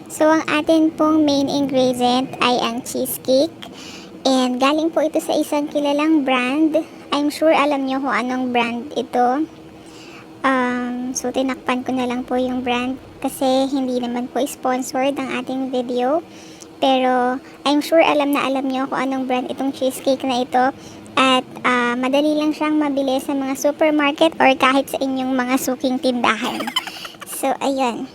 So, ang atin pong main ingredient ay ang cheesecake. And galing po ito sa isang kilalang brand. I'm sure alam nyo kung anong brand ito. So, tinakpan ko na lang po yung brand kasi hindi naman po sponsored ang ating video. Pero, I'm sure alam na alam nyo kung anong brand itong cheesecake na ito. At madali lang siyang mabili sa mga supermarket or kahit sa inyong mga suking tindahan. So, ayun.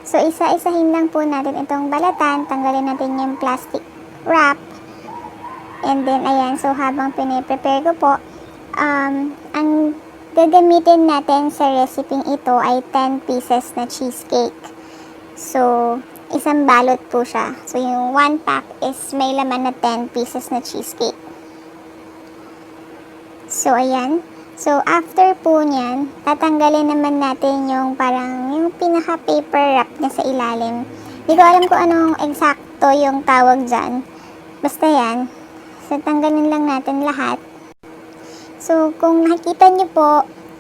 So, isa-isahin lang po natin itong balatan. Tanggalin natin yung plastic wrap. And then, ayan. So, habang piniprepare ko po, ang gagamitin natin sa recipe ito ay 10 pieces na cheesecake. So, isang balot po siya. So, yung 1 pack is may laman na 10 pieces na cheesecake. So, ayan. So, after po niyan, tatanggalin naman natin yung parang yung pinaka-paper wrap niya sa ilalim. Hindi ko alam kung anong eksakto yung tawag dyan. Basta yan. So, tanggalin lang natin lahat. So, kung nakikita nyo po,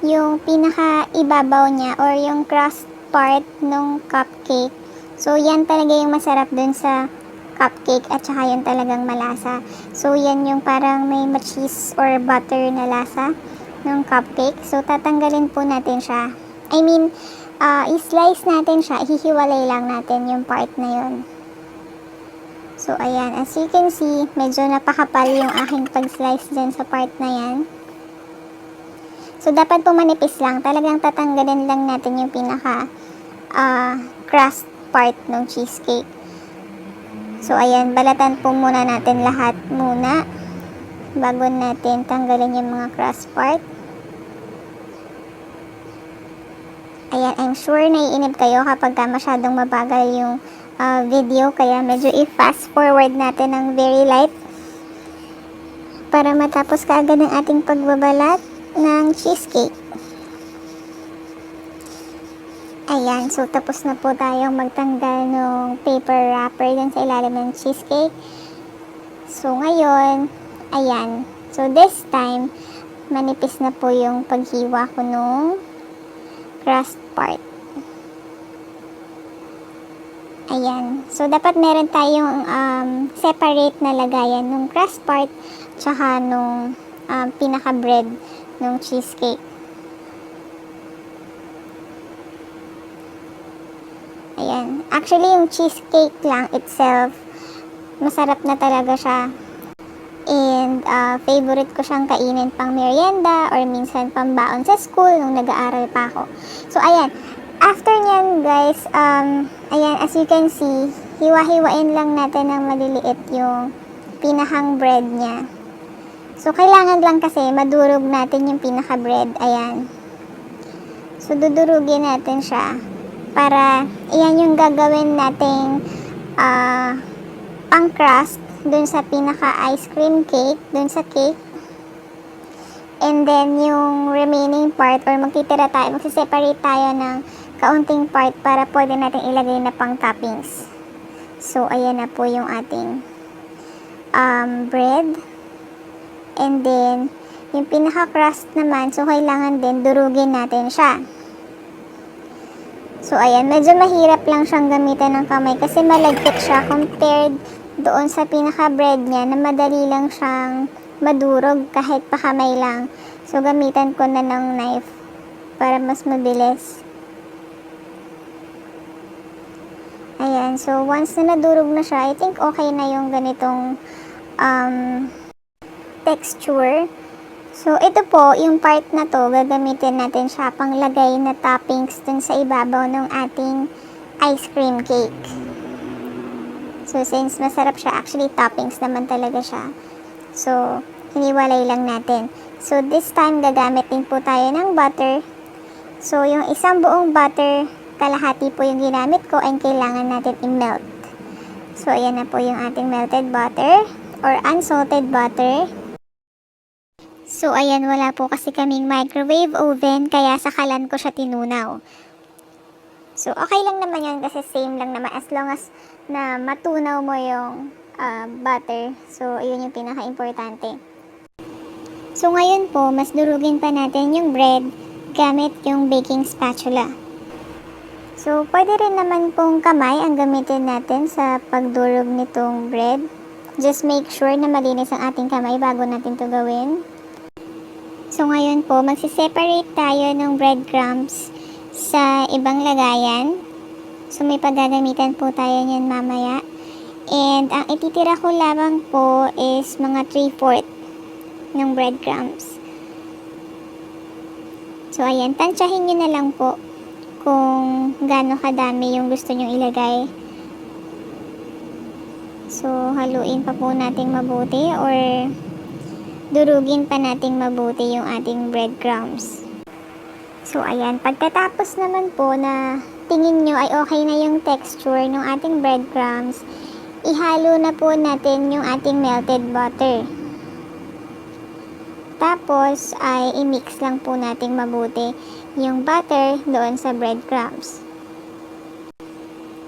yung pinaka-ibabaw niya or yung crust part ng cupcake, so, yan talaga yung masarap dun sa cupcake at saka yun talagang malasa. So, yan yung parang may cheese or butter na lasa ng cupcake. So, tatanggalin po natin siya. I mean, i-slice natin siya. Hihiwalay lang natin yung part na yun. So, ayan. As you can see, medyo napakapal yung aking pag-slice dyan sa part na yan. So, dapat po manipis lang. Talagang tatanggalin lang natin yung pinaka crust part ng cheesecake. So, ayan. Balatan po muna natin lahat muna bago natin tanggalin yung mga crust part. Ayan. I'm sure naiinip kayo kapag masyadong mabagal yung video. Kaya medyo i-fast forward natin ng very light para matapos kaagad ang ating pagbabalat ng cheesecake. Ayan, so tapos na po tayong magtanggal ng paper wrapper dun sa ilalim ng cheesecake. So ngayon, ayan. So this time, manipis na po yung paghiwa ko nung crust part. Ayan. So dapat meron tayong separate na lagayan nung crust part tsaka nung pinaka-bread ng cheesecake. Ayan. Actually, yung cheesecake lang itself, masarap na talaga siya. And favorite ko siyang kainin pang merienda or minsan pambaon sa school nung nag-aaral pa ako. So, ayan. After nyan, guys, ayan, as you can see, hiwa-hiwain lang natin ng maliliit yung pinakang bread niya. So, kailangan lang kasi madurog natin yung pinaka-bread. Ayan. So, dudurugin natin siya para, ayan yung gagawin nating pang-crust dun sa pinaka-ice cream cake, dun sa cake. And then, yung remaining part, or magtitira tayo, magsiseparate tayo ng kaunting part para pwede natin ilagay na pang-toppings. So, ayan na po yung ating bread. And then, yung pinaka-crust naman, so kailangan din durugin natin siya. So, ayan, medyo mahirap lang siyang gamitan ng kamay kasi malagkit siya compared doon sa pinaka-bread niya na madali lang siyang madurog kahit pa kamay lang. So, gamitan ko na ng knife para mas mabilis. Ayan, so once na nadurog na siya, I think okay na yung ganitong texture. So, ito po, yung part na to, gagamitin natin siya panglagay na toppings dun sa ibabaw ng ating ice cream cake. So, since masarap siya, actually toppings naman talaga siya. So, hiniwalay lang natin. So, this time, gagamit din po tayo ng butter. So, yung isang buong butter, kalahati po yung ginamit ko, and kailangan natin i-melt. So, ayan na po yung ating melted butter or unsalted butter. So, ayan, wala po kasi kaming microwave oven, kaya sa kalan ko siya tinunaw. So, okay lang naman yun kasi same lang naman as long as na matunaw mo yung butter. So, yun yung pinaka-importante. So, ngayon po, mas durugin pa natin yung bread gamit yung baking spatula. So, So, pwede rin naman pong kamay ang gamitin natin sa pagdurog nitong bread. Just make sure na malinis ang ating kamay bago natin to gawin. So, ngayon po, magsiseparate tayo ng breadcrumbs sa ibang lagayan. So, may paggagamitan po tayo niyan mamaya. And, ang ititira ko lamang po is mga 3/4 ng breadcrumbs. So, ayan, tansyahin nyo na lang po kung gaano kadami yung gusto nyong ilagay. So, haluin pa po nating mabuti or durugin pa nating mabuti yung ating breadcrumbs. So, ayan, pagkatapos naman po na tingin nyo ay okay na yung texture ng ating breadcrumbs, ihalo na po natin yung ating melted butter. Tapos ay i-mix lang po natin mabuti yung butter doon sa breadcrumbs.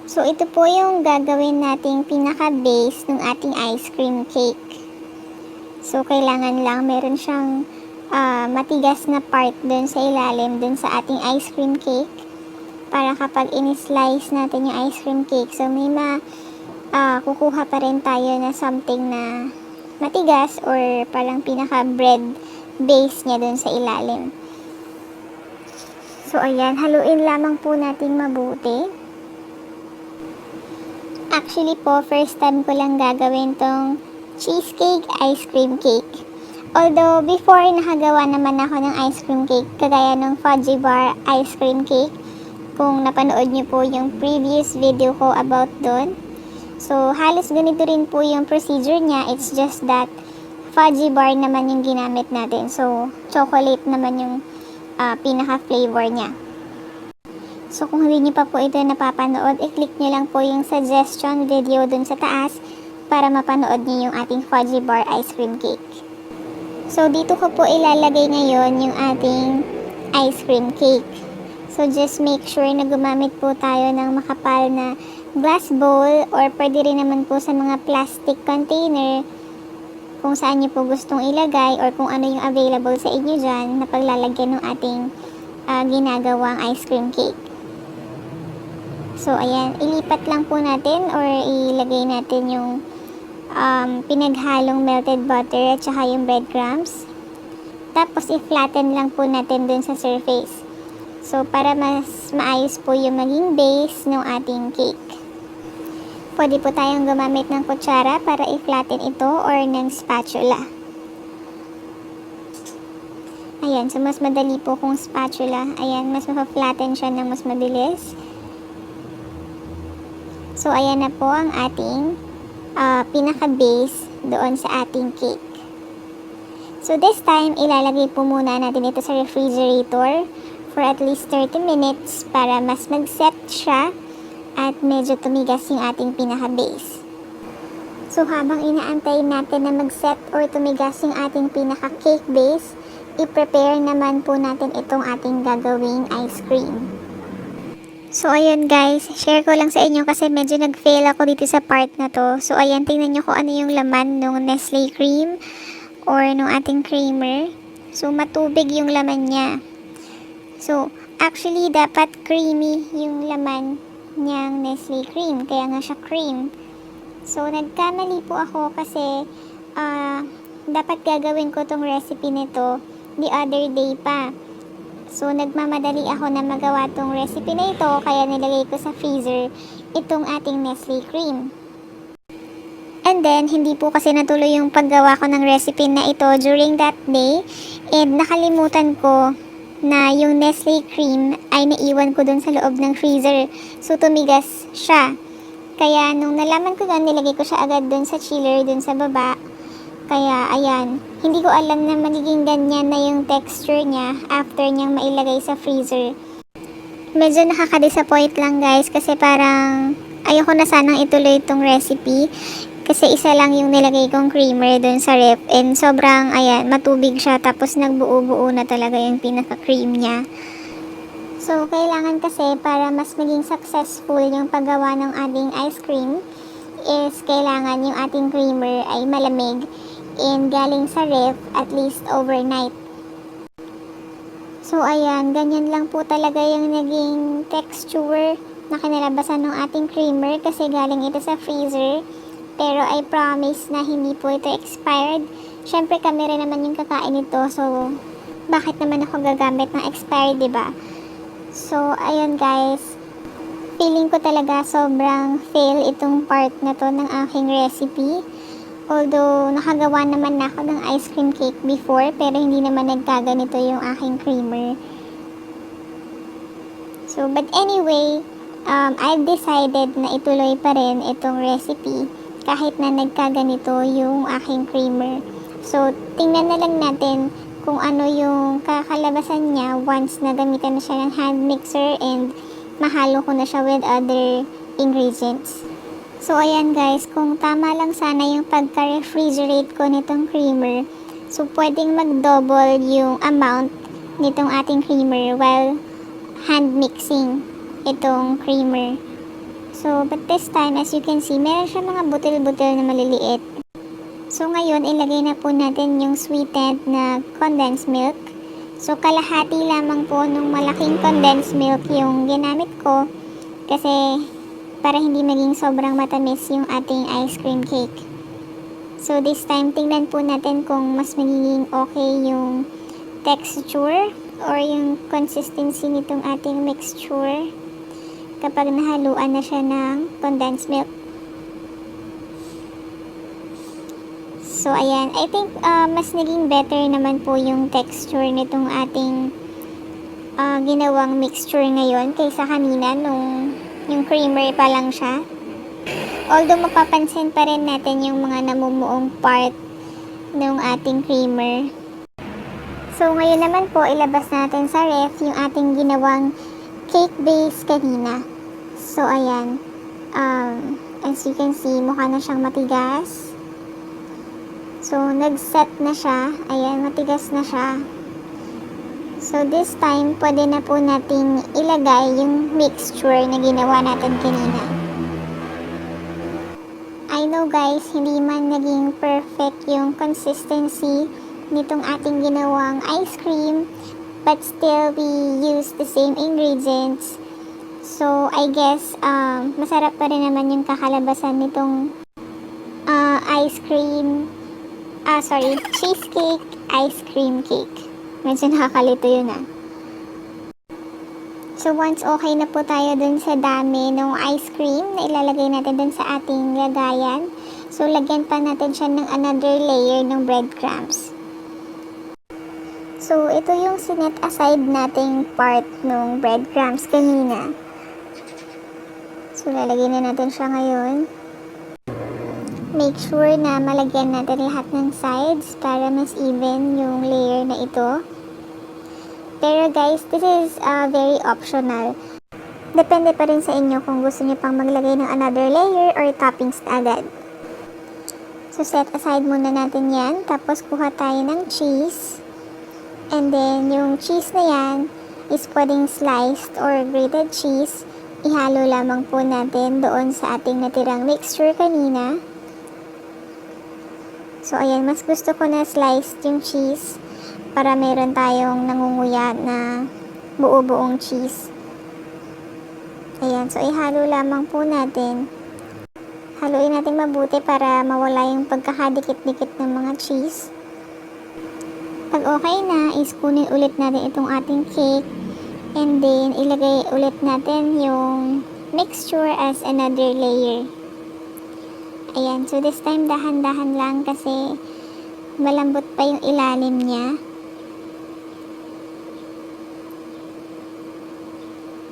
So ito po yung gagawin nating pinaka-base ng ating ice cream cake. So kailangan lang meron siyang matigas na part doon sa ilalim doon sa ating ice cream cake para kapag in-slice natin yung ice cream cake, so may kukuha pa rin tayo na something na matigas or parang pinaka bread base niya dun sa ilalim. So ayan, haluin lamang po natin mabuti. Actually po, first time ko lang gagawin tong cheesecake ice cream cake. Although before nakagawa naman ako ng ice cream cake kagaya ng fudgy bar ice cream cake. Kung napanood niyo po yung previous video ko about doon. So, halos ganito rin po yung procedure niya. It's just that fudgy bar naman yung ginamit natin. So, chocolate naman yung pinaka-flavor niya. So, kung hindi niyo pa po ito napapanood, i-click niyo lang po yung suggestion video dun sa taas para mapanood niyo yung ating fudgy bar ice cream cake. So, dito ko po ilalagay ngayon yung ating ice cream cake. So, just make sure na gumamit po tayo ng makapal na glass bowl or pwede rin naman po sa mga plastic container kung saan nyo po gustong ilagay or kung ano yung available sa inyo dyan na paglalagyan ng ating ginagawang ice cream cake. So, ayan, ilipat lang po natin or ilagay natin yung pinaghalong melted butter at saka yung breadcrumbs. Tapos, i-flatten lang po natin dun sa surface. So, para mas maayos po yung maging base ng ating cake. Pwede po tayong gumamit ng kutsara para i-flatten ito or ng spatula. Ayan, so mas madali po kung spatula. Ayan, mas mapa-flatten siya ng mas mabilis. So, ayan na po ang ating pinaka-base doon sa ating cake. So, this time, ilalagay po muna natin ito sa refrigerator for at least 30 minutes para mas mag-set siya at medyo tumigas yung ating pinaka-base. So, habang inaantay natin na mag-set or tumigas yung ating pinaka-cake base, i-prepare naman po natin itong ating gagawing ice cream. So, ayun guys, share ko lang sa inyo kasi medyo nag-fail ako dito sa part na to. So, ayan, tingnan nyo kung ano yung laman ng Nestle cream or ng ating creamer. So, matubig yung laman niya. So, actually, dapat creamy yung laman niyang Nestle cream. Kaya nga siya cream. So, nagkamali po ako kasi dapat gagawin ko tong recipe nito the other day pa. So, nagmamadali ako na magawa tong recipe na ito. Kaya nilagay ko sa freezer itong ating Nestle cream. And then, hindi po kasi natuloy yung paggawa ko ng recipe na ito during that day. And nakalimutan ko na yung Nestle cream ay naiwan ko dun sa loob ng freezer. So, tumigas siya. Kaya, nung nalaman ko yun, nilagay ko siya agad dun sa chiller, dun sa baba. Kaya, ayan, hindi ko alam na magiging ganyan na yung texture niya after niyang mailagay sa freezer. Medyo nakaka-disappoint lang guys kasi parang ayoko na sanang ituloy itong recipe. Kasi isa lang yung nilagay kong creamer dun sa ref. And sobrang, ayan, matubig siya. Tapos nagbuo-buo na talaga yung pinaka-cream niya. So, kailangan kasi para mas maging successful yung paggawa ng ating ice cream is kailangan yung ating creamer ay malamig and galing sa ref at least overnight. So, ayan, ganyan lang po talaga yung naging texture na kinalabasan ng ating creamer kasi galing ito sa freezer. Pero I promise na hindi po ito expired. Syempre kami rin naman yung kakain nito, so bakit naman ako gagamit ng expired, diba? So ayun guys, feeling ko talaga sobrang fail itong part na to ng aking recipe. Although nakagawa naman na ako ng ice cream cake before, pero hindi naman nagkaganito yung aking creamer. So but anyway, I've decided na ituloy pa rin itong recipe kahit na nagkaganito yung aking creamer. So tingnan na lang natin kung ano yung kakalabasan niya once na gamitan na siya ng hand mixer and mahalo ko na siya with other ingredients. So ayan guys, kung tama lang sana yung pagka-refrigerate ko nitong creamer, so pwedeng mag-double yung amount nitong ating creamer while hand mixing itong creamer. So but this time, as you can see, meron siya mga butil-butil na maliliit. So ngayon, ilagay na po natin yung sweetened na condensed milk. So kalahati lamang po nung malaking condensed milk yung ginamit ko kasi para hindi maging sobrang matamis yung ating ice cream cake. So this time, tingnan po natin kung mas magiging okay yung texture or yung consistency nitong ating mixture kapag nahaluan na siya ng condensed milk. So ayan, I think mas naging better naman po yung texture nitong ating ginawang mixture ngayon kaysa kanina nung yung creamer pa lang siya. Although mapapansin pa rin natin yung mga namumuong part ng ating creamer. So ngayon naman po ilabas natin sa ref yung ating ginawang cake base kanina. So ayan, as you can see, mukha na siyang matigas. So nag-set na siya. Ayan, matigas na siya. So this time, pwede na po natin ilagay yung mixture na ginawa natin kanina. I know guys, hindi man naging perfect yung consistency nitong ating ginawang ice cream, but still we use the same ingredients. So I guess masarap pa rin naman yung kakalabasan nitong cheesecake ice cream cake. Medyo nakakalito yun So once okay na po tayo dun sa dami ng ice cream na ilalagay natin dun sa ating lagayan, so lagyan pa natin siya ng another layer ng breadcrumbs. So ito yung sinet aside nating part ng breadcrumbs kanina. So lalagay na natin siya ngayon. Make sure na malagyan natin lahat ng sides para mas even yung layer na ito. Pero guys, this is very optional. Depende pa rin sa inyo kung gusto niyo pang maglagay ng another layer or toppings na agad. So set aside muna natin yan. Tapos kuha tayo ng cheese. And then yung cheese na yan is pwedeng sliced or grated cheese. Ihalo lamang po natin doon sa ating natirang mixture kanina. So ayan, mas gusto ko na sliced yung cheese para meron tayong nangunguya na buo-buong cheese. Ayan, so ihalo lamang po natin. Haluin natin mabuti para mawala yung pagkakadikit-dikit ng mga cheese. Pag okay na, is kunin ulit natin itong ating cake and then ilagay ulit natin yung mixture as another layer. Ayan, so this time dahan-dahan lang kasi malambot pa yung ilalim niya.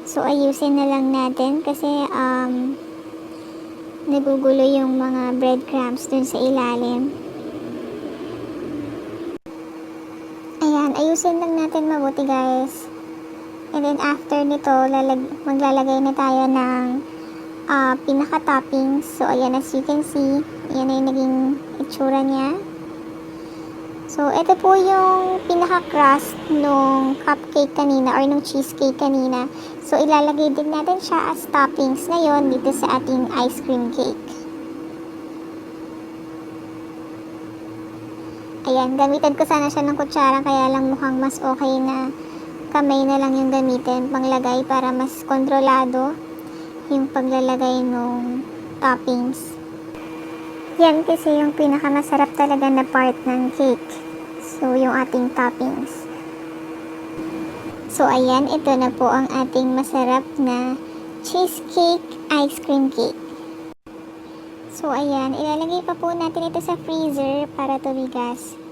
So ayusin na lang natin kasi nagugulo yung mga breadcrumbs dun sa ilalim. Ayan, ayusin lang natin mabuti guys. And then after nito, maglalagay na tayo ng pinaka-toppings. So, ayan, as you can see, ayan na yung naging itsura niya. So, ito po yung pinaka-crust nung cupcake kanina or nung cheesecake kanina. So, ilalagay din natin siya as toppings ngayon dito sa ating ice cream cake. Ayan, gamitan ko sana siya ng kutsara kaya lang mukhang mas okay na kamay na lang yung gamitin panglagay para mas kontrolado. yung paglalagay ng toppings. Yan kasi yung pinakamasarap talaga na part ng cake. So, yung ating toppings. So, ayan, ito na po ang ating masarap na cheesecake ice cream cake. So, ayan, ilalagay pa po natin ito sa freezer para tumigas.